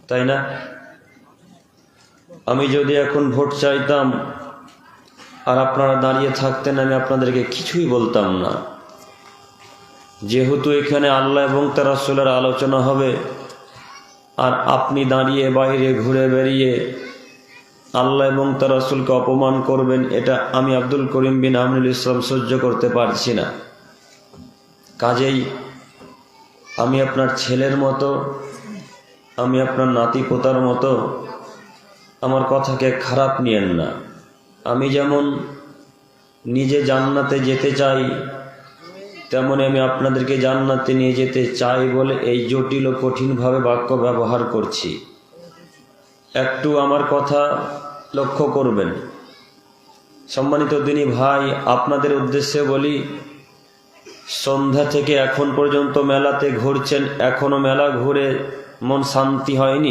তাই না? আমি যদি এখন ভোট চাইতাম আর আপনারা দাঁড়িয়ে থাকতেন, আমি আপনাদেরকে কিছুই বলতাম না। যেহেতু এখানে আল্লাহ এবং তার রাসূলের আলোচনা হবে, আর আপনি দাঁড়িয়ে বাইরে ঘুরে বেরিয়ে আল্লাহ এবং তার রাসূলকে অপমান করবেন, এটা আমি আব্দুল করিম বিন আমিনুল ইসলাম সহ্য করতে পারছি না। কাজেই আমি আপনার ছেলের মতো, আমি আপনার নাতি পোতার মতো, আমার কথাকে খারাপ নিয়েন না। আমি যেমন নিজে জান্নাতে যেতে চাই, তেমনি আমি আপনাদেরকে জান্নাতে নিয়ে যেতে চাই বলে এই জটিল ও কঠিনভাবে বাক্য ব্যবহার করছি। একটু আমার কথা লক্ষ্য করবেন। সম্মানিত দিনী ভাই, আপনাদের উদ্দেশ্যে বলি, সন্ধ্যা থেকে এখন পর্যন্ত মেলাতে ঘুরছেন, এখনো মেলা ঘুরে মন শান্তি হয়নি?